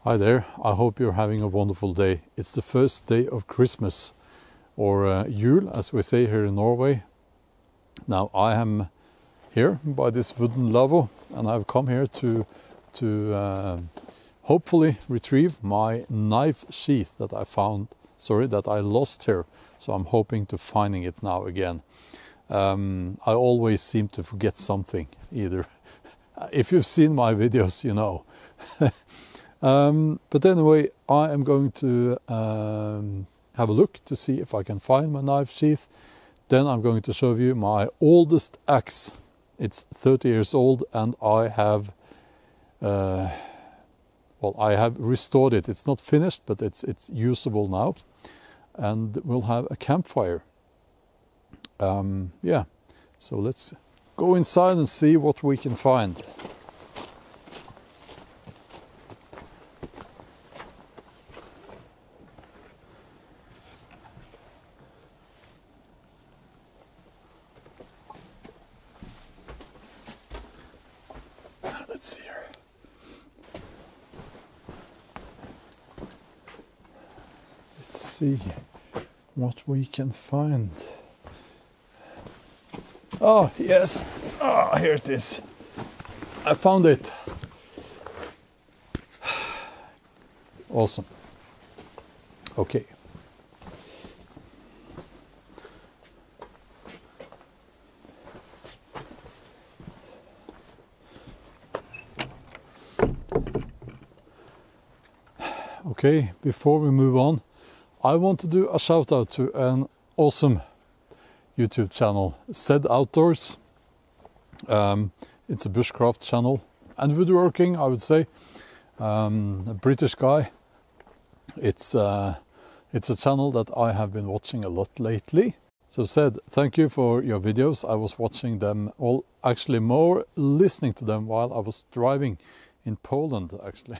Hi there, I hope you're having a wonderful day. It's the first day of Christmas, or Jul as we say here in Norway. Now I am here by this wooden Lavvo, and I've come here to hopefully retrieve my knife sheath that I lost here. So I'm hoping to finding it now again. I always seem to forget something either. If you've seen my videos, you know. But anyway, I am going to have a look to see if I can find my knife sheath. Then I'm going to show you my oldest axe. It's 30 years old, and I have restored it. It's not finished, but it's usable now. And we'll have a campfire. Yeah, so let's go inside and see what we can find. Let's see here. Let's see what we can find. Oh, yes. Ah, here it is. I found it. Awesome. Okay. Okay, before we move on, I want to do a shout out to an awesome YouTube channel, Zed Outdoors. It's a bushcraft channel and woodworking, I would say. A British guy. It's a channel that I have been watching a lot lately. So Zed, thank you for your videos. I was watching them, well, actually more listening to them while I was driving in Poland, actually.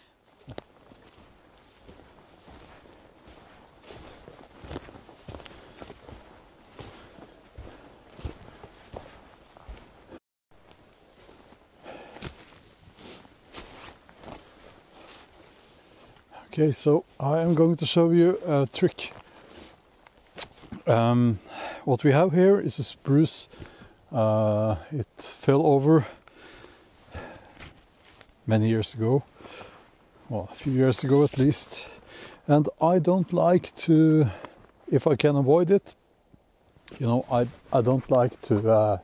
Okay, so I am going to show you a trick. What we have here is a spruce. It fell over many years ago, well, a few years ago at least. And I don't like to, if I can avoid it, you know, I don't like to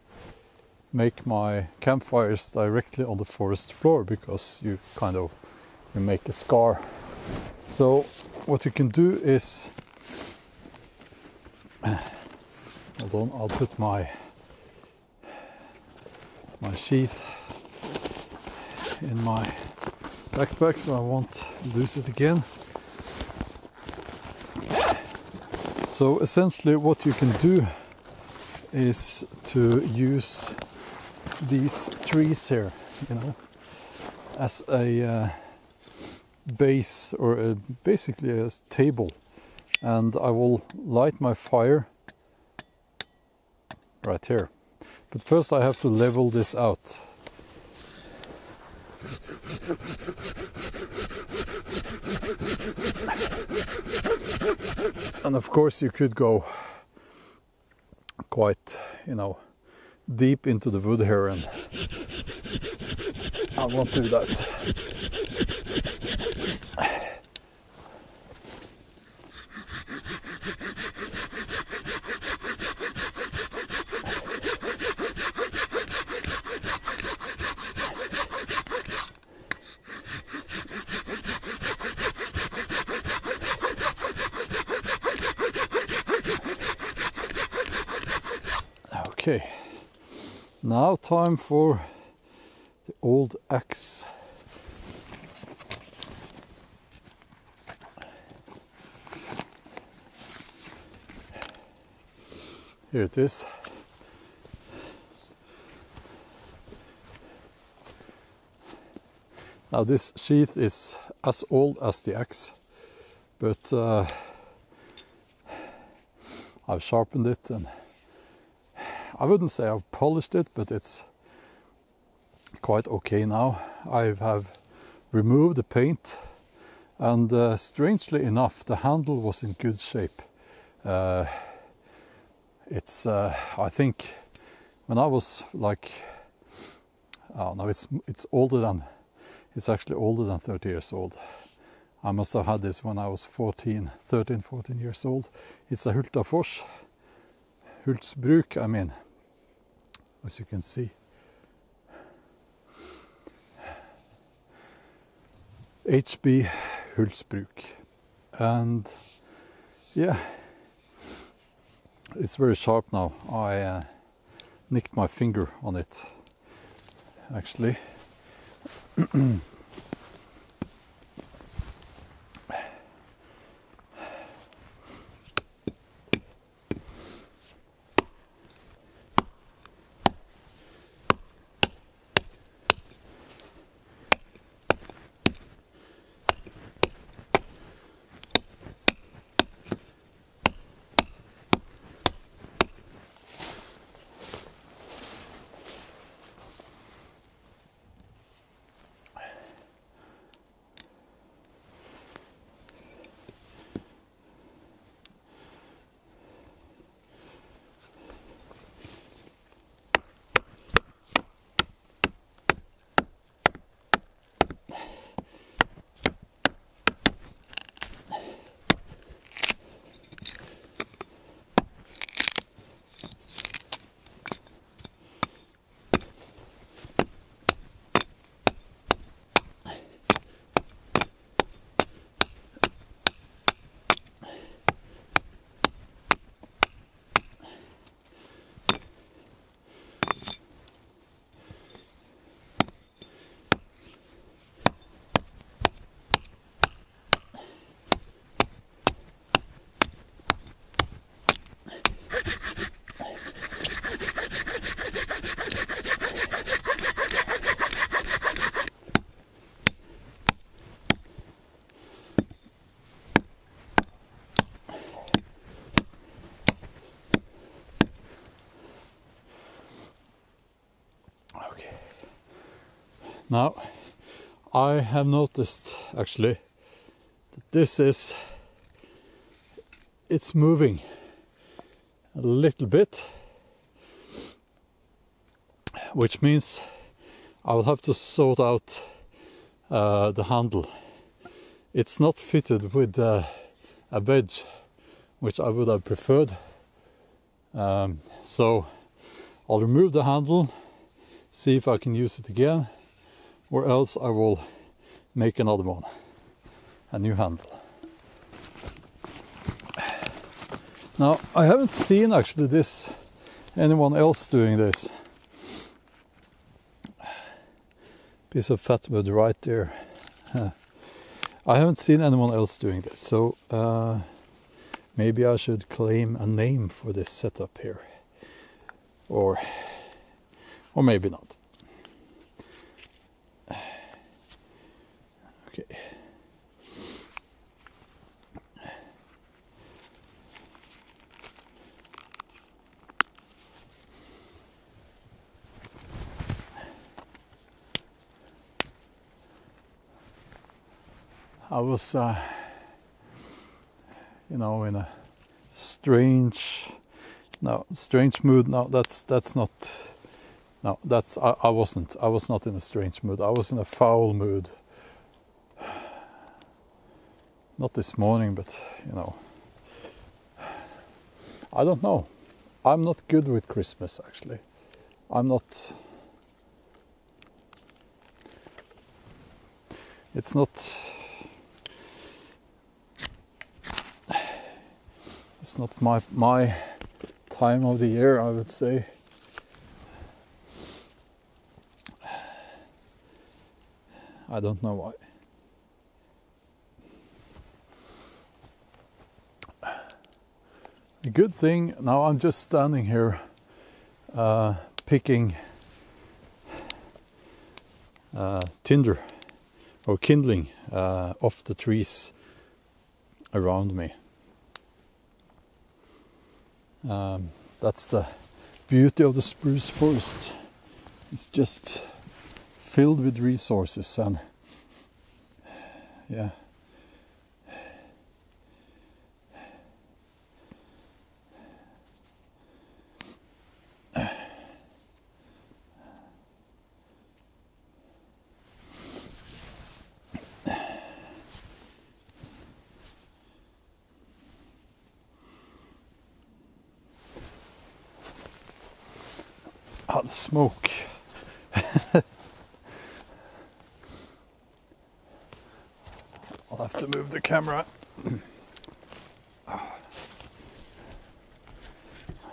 make my campfires directly on the forest floor, because you make a scar. So what you can do is, hold on, I'll put my sheath in my backpack so I won't lose it again. So essentially what you can do is to use these trees here, you know, as a base, or basically a table, and I will light my fire right here. But first I have to level this out. And of course you could go quite, you know, deep into the wood here, and I won't do that. Okay, now time for the old axe. Here it is. Now this sheath is as old as the axe, but I've sharpened it, and I wouldn't say I've polished it, but it's quite okay now. I have removed the paint and strangely enough the handle was in good shape. It's I think when I was like, oh no, it's actually older than 30 years old. I must have had this when I was 13, 14 years old. It's a Hultafors, Hultsbruk, I mean, as you can see. HB Hultsbruk, and yeah, it's very sharp now. I nicked my finger on it, actually. Now, I have noticed actually that it's moving a little bit, which means I will have to sort out the handle. It's not fitted with a wedge, which I would have preferred. So I'll remove the handle, see if I can use it again, or else I will make another one, a new handle. Now, I haven't seen actually anyone else doing this. Piece of fat wood right there. I haven't seen anyone else doing this, so maybe I should claim a name for this setup here, or maybe not. Okay. I was, in a strange mood. No, that's not. No, I wasn't. I was not in a strange mood. I was in a foul mood. Not this morning, but I don't know. I'm not good with Christmas, actually. I'm not. It's not. It's not my time of the year, I would say. I don't know why. The good thing, now I'm just standing here picking tinder or kindling off the trees around me. That's the beauty of the spruce forest. It's just filled with resources, and yeah, Ah, the smoke. I'll have to move the camera.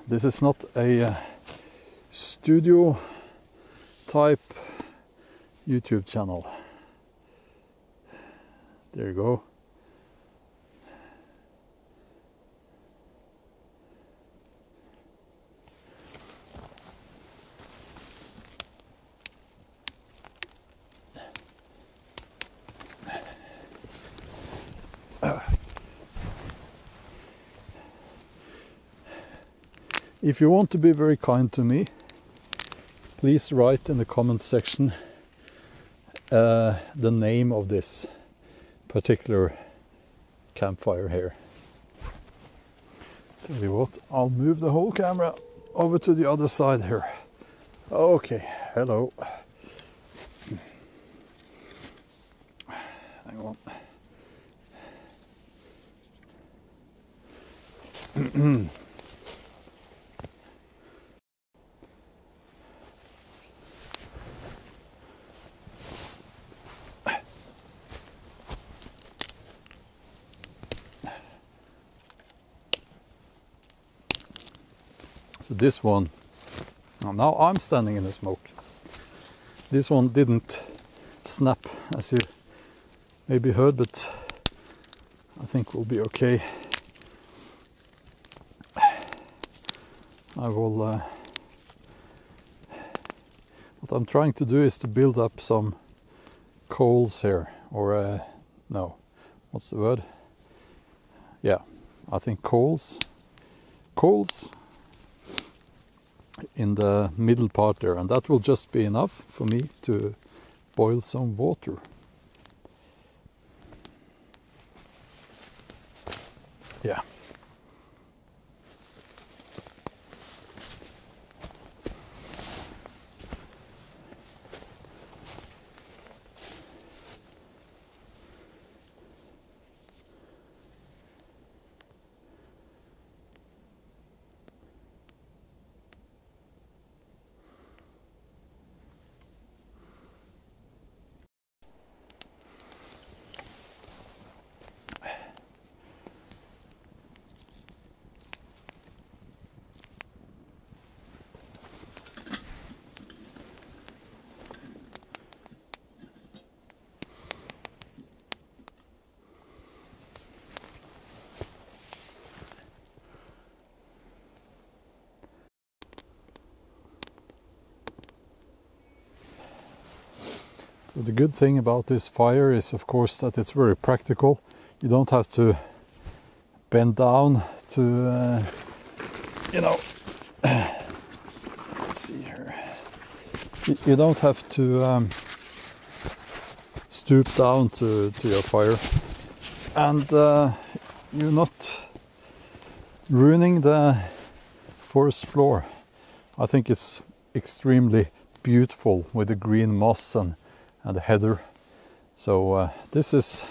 This is not a studio type YouTube channel. There you go. If you want to be very kind to me, please write in the comment section the name of this particular campfire here. Tell you what, I'll move the whole camera over to the other side here. Okay, hello. Hang on. So this one, now I'm standing in the smoke. This one didn't snap, as you maybe heard, but I think we'll be okay. I will, what I'm trying to do is to build up some coals here, or no, what's the word? Yeah, I think coals in the middle part there, and that will just be enough for me to boil some water. Yeah. So the good thing about this fire is, of course, that it's very practical. You don't have to bend down to, you know, let's see here. You don't have to stoop down to your fire, and you're not ruining the forest floor. I think it's extremely beautiful with the green moss and the heather. So this is,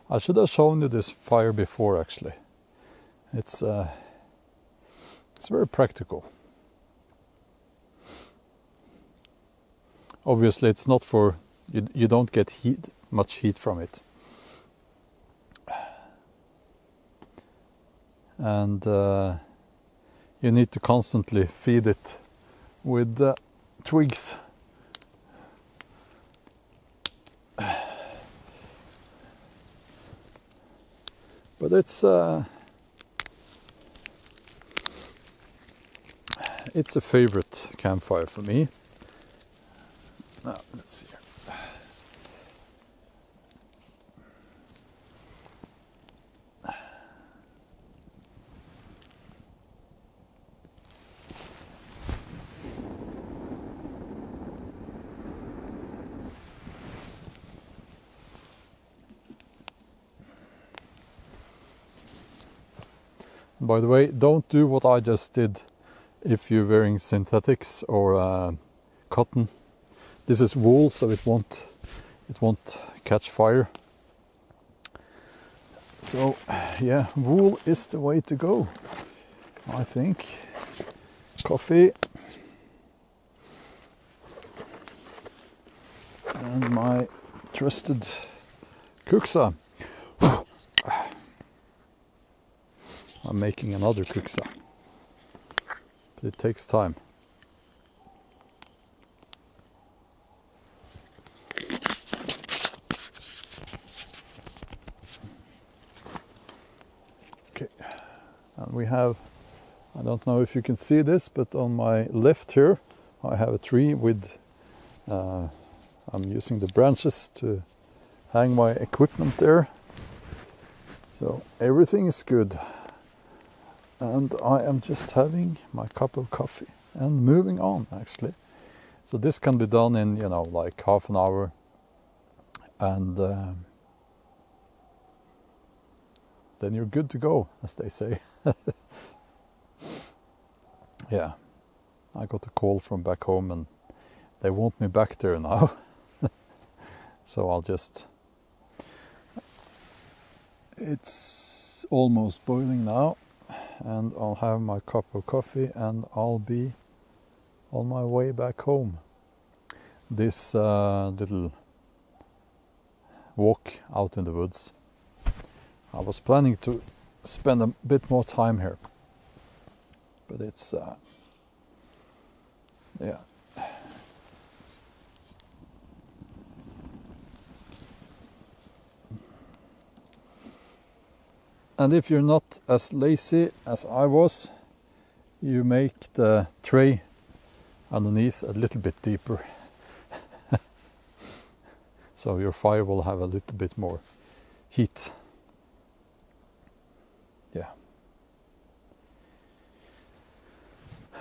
I should have shown you this fire before actually. It's very practical. Obviously it's not for, you don't get much heat from it. And you need to constantly feed it with twigs. But it's a favorite campfire for me. Now, let's see here. By the way, don't do what I just did if you're wearing synthetics or cotton. This is wool, so it won't catch fire. So yeah, wool is the way to go, I think. Coffee. and my trusted kuksa. I'm making another kuksa, but it takes time. Okay, and we have, I don't know if you can see this, but on my left here I have a tree with, I'm using the branches to hang my equipment there. So everything is good. And I am just having my cup of coffee and moving on, actually. So this can be done in, you know, like half an hour. And then you're good to go, as they say. Yeah, I got a call from back home and they want me back there now. So I'll just, it's almost boiling now, and I'll have my cup of coffee and I'll be on my way back home. This little walk out in the woods, I was planning to spend a bit more time here, but it's yeah. And if you're not as lazy as I was, you make the tray underneath a little bit deeper. So your fire will have a little bit more heat. Yeah.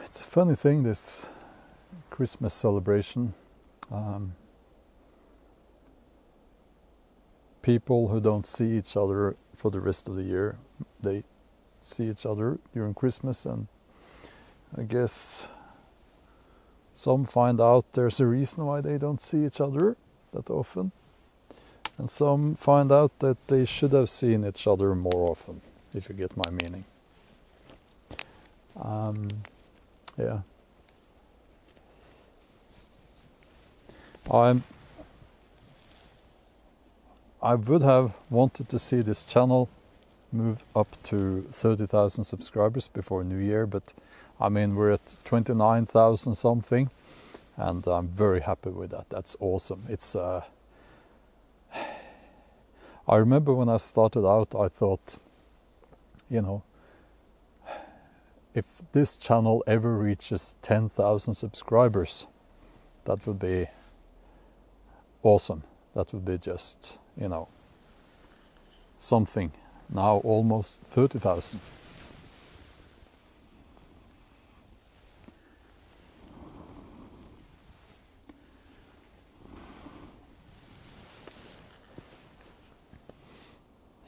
It's a funny thing, this Christmas celebration. People who don't see each other for the rest of the year, they see each other during Christmas, and I guess some find out there's a reason why they don't see each other that often, and some find out that they should have seen each other more often, if you get my meaning. Yeah. I would have wanted to see this channel move up to 30,000 subscribers before New Year, but I mean, we're at 29,000 something, and I'm very happy with that. That's awesome. It's I remember when I started out, I thought, you know, if this channel ever reaches 10,000 subscribers, that would be awesome. That would be just, you know, something. Now almost 30,000.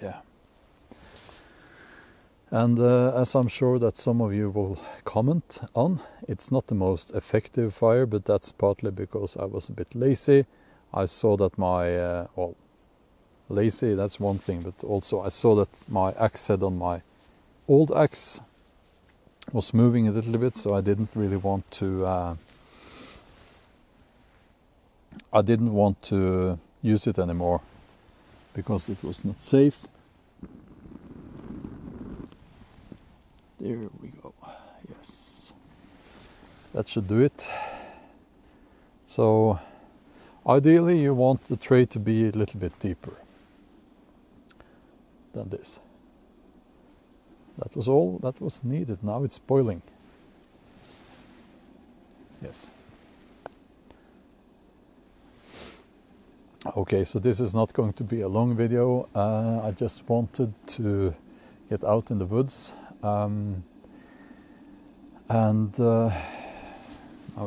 Yeah. And as I'm sure that some of you will comment on, it's not the most effective fire, but that's partly because I was a bit lazy. I saw that my, well, lazy, that's one thing, but also I saw that my axe head on my old axe was moving a little bit, so I didn't really want to use it anymore because it was not safe. There we go. Yes, that should do it. So ideally you want the tray to be a little bit deeper than this. That was all that was needed. Now it's boiling. Yes. Okay, so this is not going to be a long video. I just wanted to get out in the woods, and now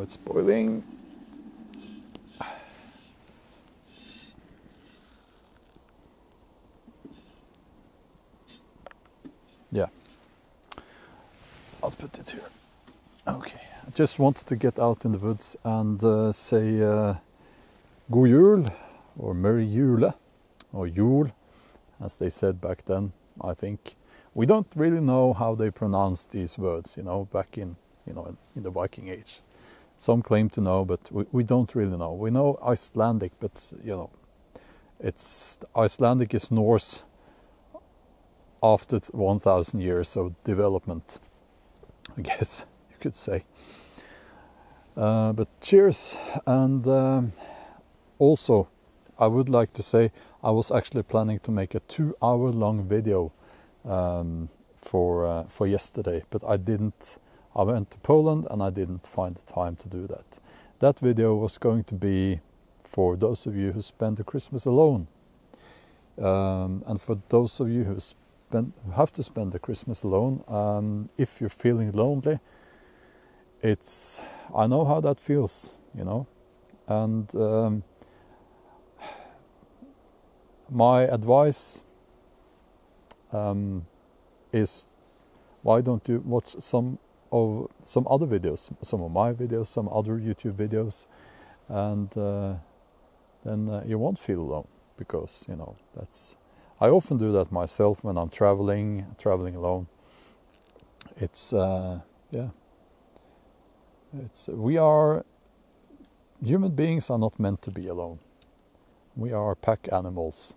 it's boiling. Yeah, I'll put it here. Okay, I just wanted to get out in the woods and say God Jul, or Merry Jule, or Jul, as they said back then. I think we don't really know how they pronounced these words, you know, back in, you know, in the Viking Age. Some claim to know, but we don't really know. We know Icelandic, but you know, it's Icelandic is Norse after 1,000 years of development, I guess you could say. But cheers, and also I would like to say I was actually planning to make a 2-hour-long video for yesterday, but I didn't. I went to Poland and I didn't find the time to do that. That video was going to be for those of you who spend the Christmas alone, and for those of you who have to spend the Christmas alone. If you're feeling lonely, I know how that feels, you know, and my advice is, why don't you watch some other videos, some of my videos, some other YouTube videos, and then you won't feel alone, because you know, I often do that myself when I'm traveling alone. Human beings are not meant to be alone. We are pack animals,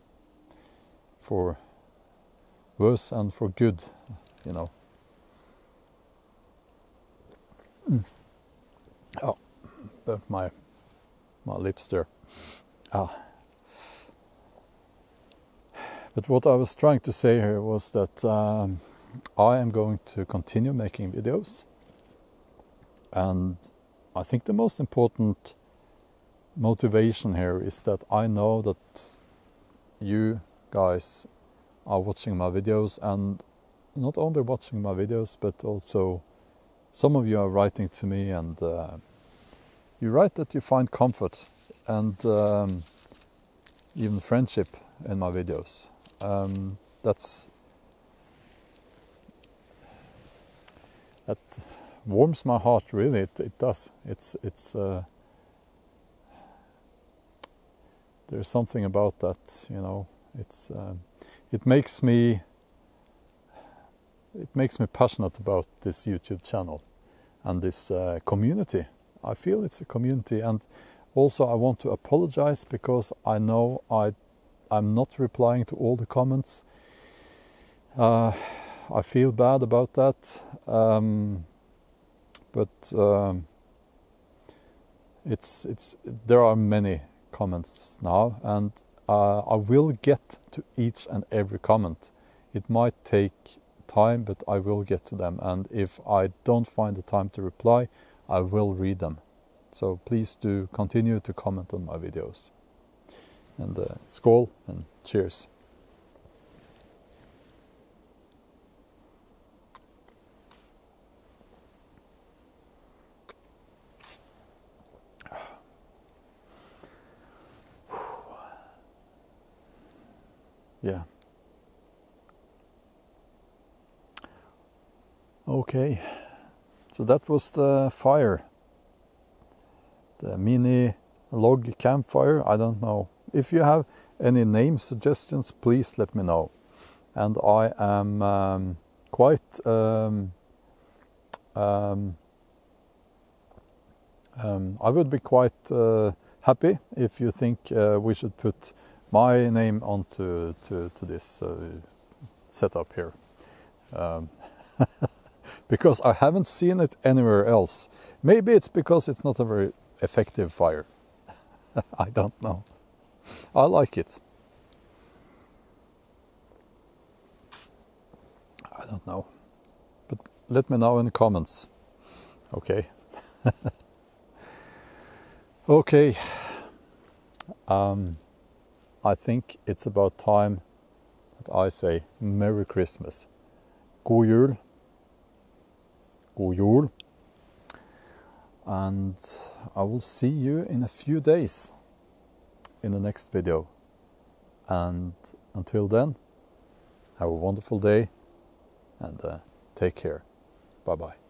for worse and for good, you know. Oh, burnt my lips there. But what I was trying to say here was that I am going to continue making videos, and I think the most important motivation here is that I know that you guys are watching my videos, and not only watching my videos, but also some of you are writing to me, and you write that you find comfort and even friendship in my videos. That warms my heart, really. It does. There's something about that, you know. It makes me passionate about this YouTube channel and this community. I feel it's a community, and also I want to apologize because I know I'm not replying to all the comments. I feel bad about that, but there are many comments now, and I will get to each and every comment. It might take time, but I will get to them, and if I don't find the time to reply, I will read them. So please do continue to comment on my videos. And skål and cheers. Yeah. Okay, so that was the fire, the mini log campfire. I don't know. If you have any name suggestions, please let me know. And I am quite I would be quite happy if you think we should put my name onto this setup here, because I haven't seen it anywhere else. Maybe it's because it's not a very effective fire. I don't know. I like it. I don't know, but let me know in the comments. Okay. Okay. I think it's about time that I say Merry Christmas. God jul. God jul. And I will see you in a few days in the next video. And until then, have a wonderful day and take care. Bye bye.